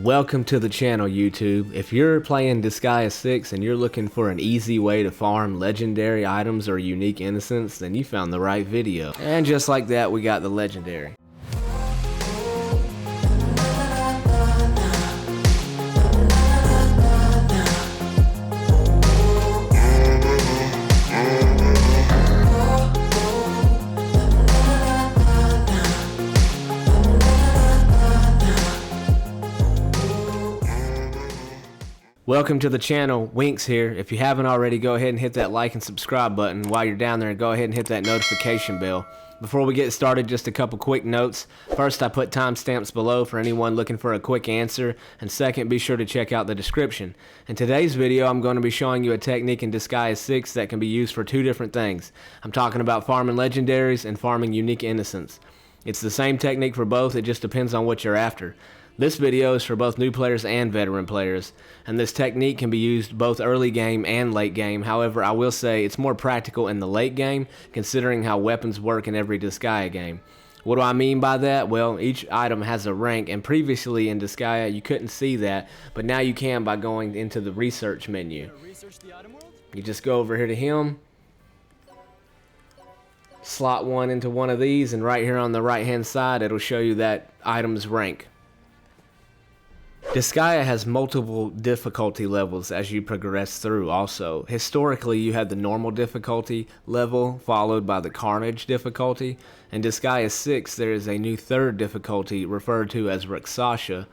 Welcome to the channel, YouTube. If you're playing Disgaea 6 and you're looking for an easy way to farm legendary items or unique innocents, then you found the right video. And just like that, we got the legendary. Welcome to the channel, Winks here. If you haven't already, go ahead and hit that like and subscribe button. While you're down there, go ahead and hit that notification bell. Before we get started, just a couple quick notes. First, I put timestamps below for anyone looking for a quick answer. And second, be sure to check out the description. In today's video, I'm going to be showing you a technique in Disgaea 6 that can be used for two different things. I'm talking about farming legendaries and farming unique innocents. It's the same technique for both, it just depends on what you're after. This video is for both new players and veteran players, and this technique can be used both early game and late game. However, I will say it's more practical in the late game, considering how weapons work in every Disgaea game. What do I mean by that? Well, each item has a rank, and previously in Disgaea you couldn't see that, but now you can by going into the research menu. You just go over here to him, slot one into one of these, and right here on the right hand side it'll show you that item's rank. Disgaea has multiple difficulty levels as you progress through also. Historically, you had the normal difficulty level followed by the carnage difficulty. In Disgaea 6, there is a new third difficulty referred to as raksasha,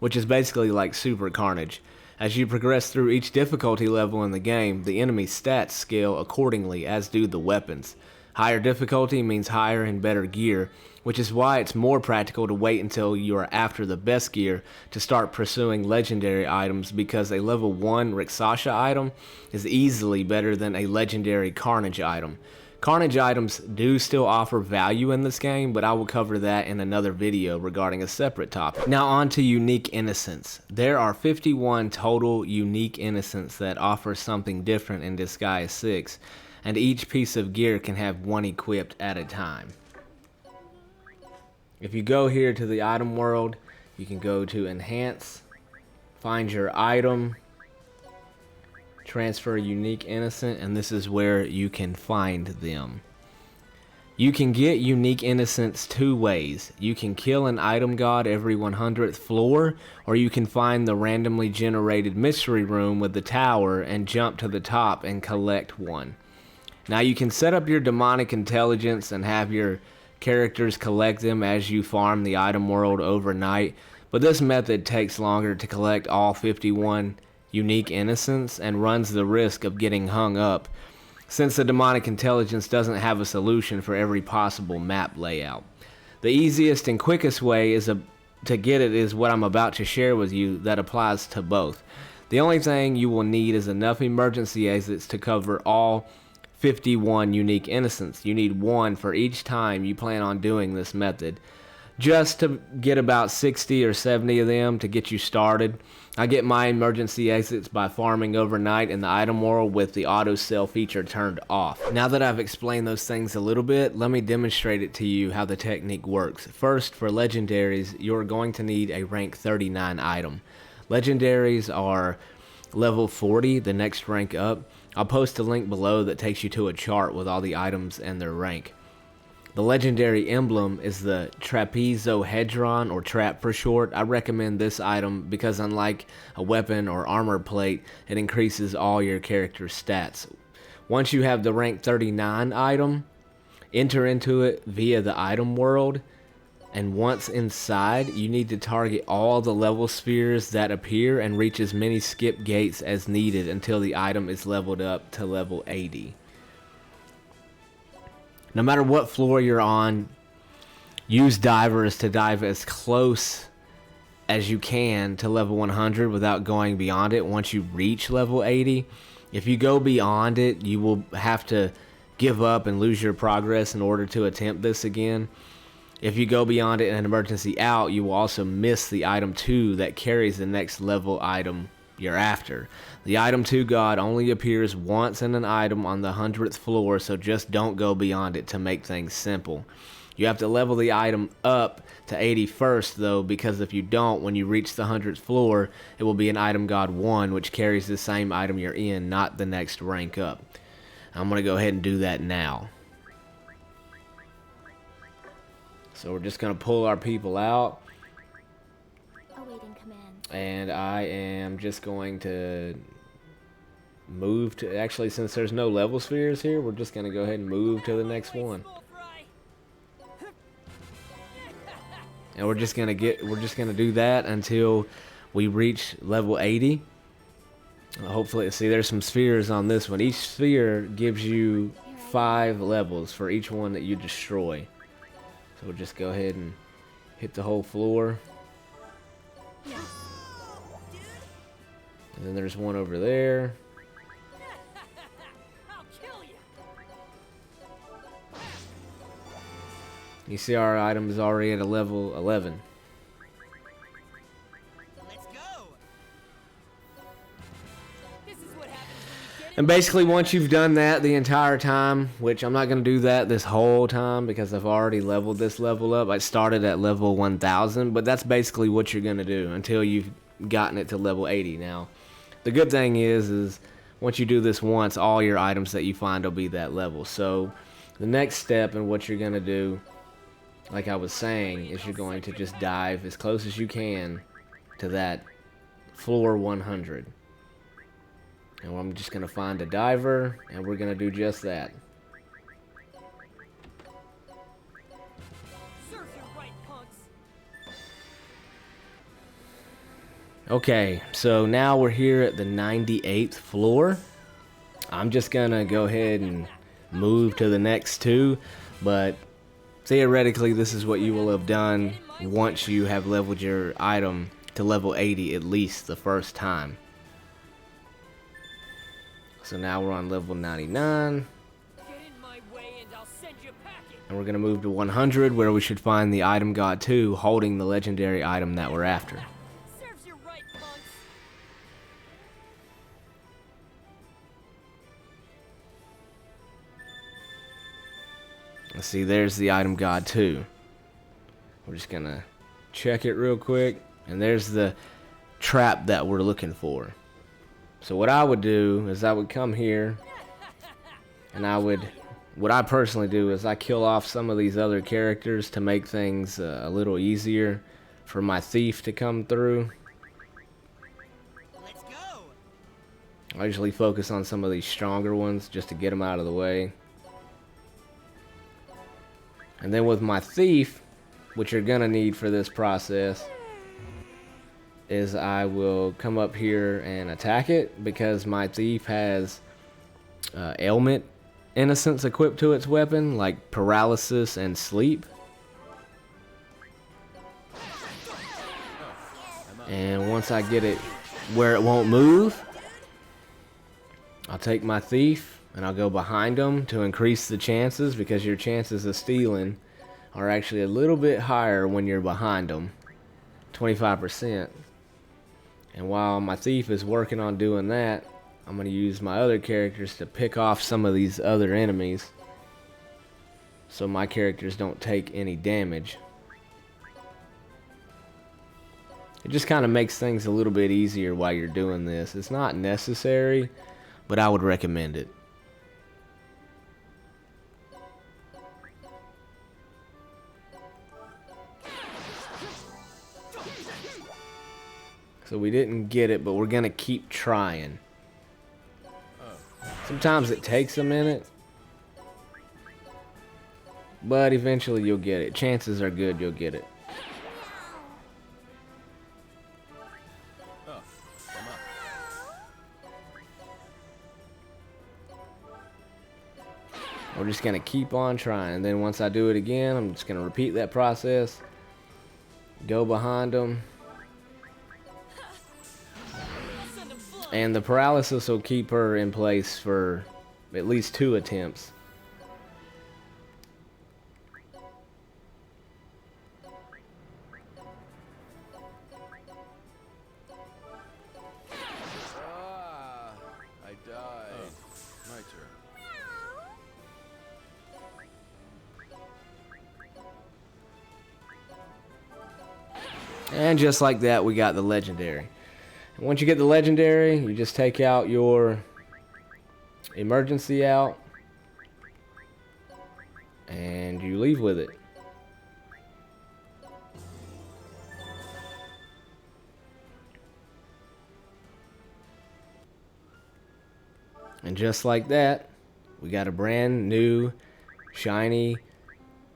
which is basically like super carnage. As you progress through each difficulty level in the game, the enemy stats scale accordingly, as do the weapons. Higher difficulty means higher and better gear, which is why it's more practical to wait until you are after the best gear to start pursuing legendary items, because a level 1 raksasha item is easily better than a legendary carnage item. Carnage items do still offer value in this game, but I will cover that in another video regarding a separate topic. Now on to unique innocents. There are 51 total unique innocents that offer something different in Disgaea 6. And each piece of gear can have one equipped at a time. If you go here to the item world, you can go to enhance, find your item, transfer unique innocent, and this is where you can find them. You can get unique innocents two ways. You can kill an item god every 100th floor, or you can find the randomly generated mystery room with the tower and jump to the top and collect one. Now you can set up your demonic intelligence and have your characters collect them as you farm the item world overnight, but this method takes longer to collect all 51 unique innocents and runs the risk of getting hung up, since the demonic intelligence doesn't have a solution for every possible map layout. The easiest and quickest way to get it is what I'm about to share with you that applies to both. The only thing you will need is enough emergency exits to cover all 51 unique innocents. You need one for each time you plan on doing this method, just to get about 60 or 70 of them to get you started. I get my emergency exits by farming overnight in the item world with the auto sell feature turned off. Now that I've explained those things a little bit, let me demonstrate it to you how the technique works. First, for legendaries, you're going to need a rank 39 item. Legendaries are level 40, the next rank up. I'll post a link below that takes you to a chart with all the items and their rank. The legendary emblem is the trapezohedron, or trap for short. I recommend this item because unlike a weapon or armor plate, it increases all your character's stats. Once you have the rank 39 item, enter into it via the item world, and once inside, you need to target all the level spheres that appear and reach as many skip gates as needed until the item is leveled up to level 80. No matter what floor you're on, use divers to dive as close as you can to level 100 without going beyond it once you reach level 80. If you go beyond it, you will have to give up and lose your progress in order to attempt this again. If you go beyond it in an emergency out, you will also miss the item 2 that carries the next level item you're after. The item 2 god only appears once in an item on the 100th floor, so just don't go beyond it to make things simple. You have to level the item up to 80 first, though, because if you don't, when you reach the 100th floor, it will be an item god 1, which carries the same item you're in, not the next rank up. I'm going to go ahead and do that now. So we're just going to pull our people out. Awaiting command. And I am just going to move to... Actually, since there's no level spheres here, we're just going to go ahead and move to the next one. And we're just gonna do that until we reach level 80. Hopefully, see, there's some spheres on this one. Each sphere gives you 5 levels for each one that you destroy. So we'll just go ahead and hit the whole floor. And then there's one over there. You see our item is already at a level 11. Let's go. This is what happens when you get And basically once you've done that the entire time, which I'm not going to do that this whole time because I've already leveled this level up. I started at level 1000, but that's basically what you're going to do until you've gotten it to level 80. Now, the good thing is once you do this once, all your items that you find will be that level. So the next step in what you're going to do, like I was saying, is you're going to just dive as close as you can to that floor 100. And I'm just going to find a diver, and we're going to do just that. Serve you right, punks. Okay, so now we're here at the 98th floor. I'm just going to go ahead and move to the next 2, but theoretically, this is what you will have done once you have leveled your item to level 80 at least the first time. So now we're on level 99. Get in my way and I'll send you packing. And we're going to move to 100 where we should find the item god 2 holding the legendary item that we're after. Serves you right, punks. Let's see, there's the item god 2. We're just going to check it real quick. And there's the trap that we're looking for. So what I would do is I would come here and what I personally do is I kill off some of these other characters to make things a little easier for my thief to come through. Let's go. I usually focus on some of these stronger ones just to get them out of the way. And then with my thief, which you're gonna need for this process, is I will come up here and attack it because my thief has ailment innocence equipped to its weapon, like paralysis and sleep. And once I get it where it won't move, I'll take my thief and I'll go behind them to increase the chances, because your chances of stealing are actually a little bit higher when you're behind them, 25%. And while my thief is working on doing that, I'm going to use my other characters to pick off some of these other enemies so my characters don't take any damage. It just kind of makes things a little bit easier while you're doing this. It's not necessary, but I would recommend it. So we didn't get it, but we're gonna keep trying. Sometimes it takes a minute, but eventually you'll get it. Chances are good you'll get it. We're just gonna keep on trying. Then once I do it again, I'm just gonna repeat that process. Go behind them. And the paralysis will keep her in place for at least 2 attempts. I died. My turn. And just like that, we got the legendary. And once you get the legendary, you just take out your emergency out and you leave with it. And just like that, we got a brand new shiny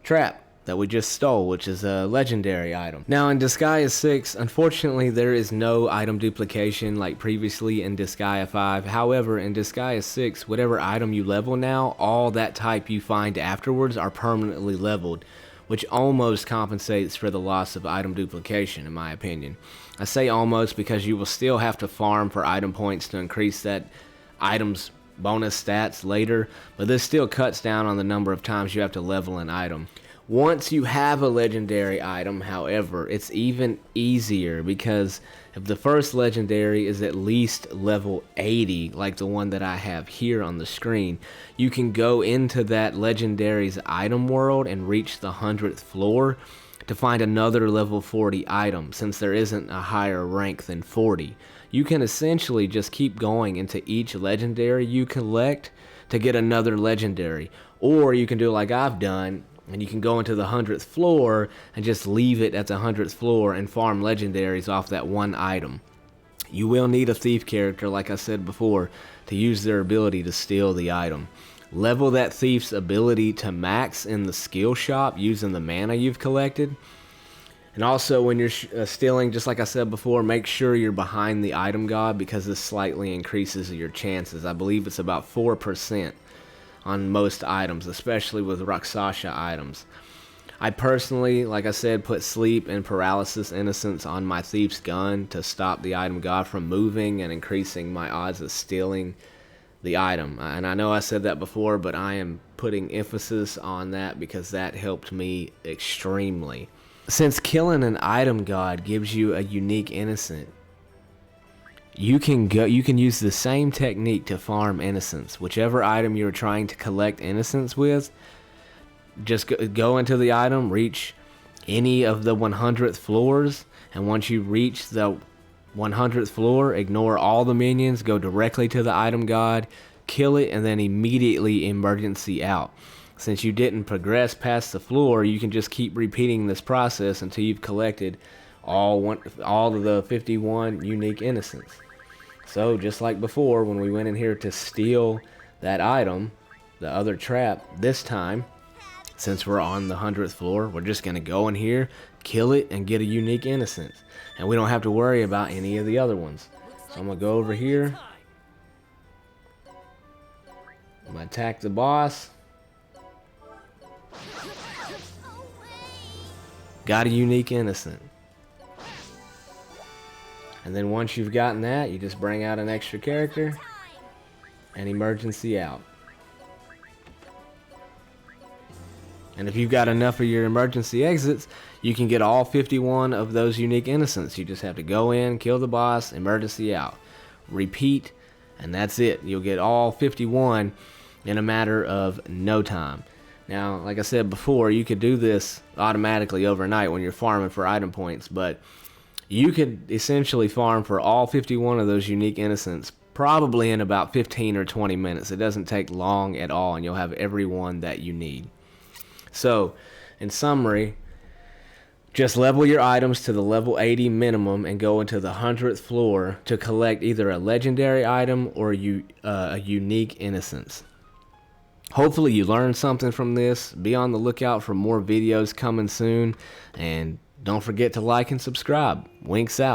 trap that we just stole, which is a legendary item. Now in Disgaea 6, unfortunately there is no item duplication like previously in Disgaea 5. However, in Disgaea 6, whatever item you level now, all that type you find afterwards are permanently leveled, which almost compensates for the loss of item duplication in my opinion. I say almost because you will still have to farm for item points to increase that item's bonus stats later, but this still cuts down on the number of times you have to level an item. Once you have a legendary item, however, it's even easier because if the first legendary is at least level 80, like the one that I have here on the screen, you can go into that legendary's item world and reach the 100th floor to find another level 40 item, since there isn't a higher rank than 40. You can essentially just keep going into each legendary you collect to get another legendary. Or you can do like I've done, and you can go into the 100th floor and just leave it at the 100th floor and farm legendaries off that one item. You will need a thief character, like I said before, to use their ability to steal the item. Level that thief's ability to max in the skill shop using the mana you've collected. And also when you're stealing, just like I said before, make sure you're behind the item god because this slightly increases your chances. I believe it's about 4% on most items, especially with raksasha items. I personally, like I said, put sleep and paralysis innocence on my thief's gun to stop the item god from moving and increasing my odds of stealing the item. And I know I said that before, but I am putting emphasis on that because that helped me extremely. Since killing an item god gives you a unique innocent, you can use the same technique to farm innocence. Whichever item you're trying to collect innocence with, just go into the item, reach any of the 100th floors, and once you reach the 100th floor, ignore all the minions, go directly to the item god, kill it, and then immediately emergency out. Since you didn't progress past the floor, you can just keep repeating this process until you've collected all of the 51 unique innocents. So just like before, when we went in here to steal that item, the other trap, this time, since we're on the 100th floor, we're just going to go in here, kill it, and get a unique innocence. And we don't have to worry about any of the other ones. So I'm going to go over here. I'm going to attack the boss. Got a unique innocent. And then once you've gotten that, you just bring out an extra character and emergency out. And if you've got enough of your emergency exits, you can get all 51 of those unique innocents. You just have to go in, kill the boss, emergency out. Repeat, and that's it. You'll get all 51 in a matter of no time. Now, like I said before, you could do this automatically overnight when you're farming for item points, but you could essentially farm for all 51 of those unique innocents probably in about 15 or 20 minutes. It doesn't take long at all, and you'll have every one that you need. So, in summary, just level your items to the level 80 minimum and go into the 100th floor to collect either a legendary item or a unique innocence. Hopefully you learned something from this. Be on the lookout for more videos coming soon. And don't forget to like and subscribe. Winks out.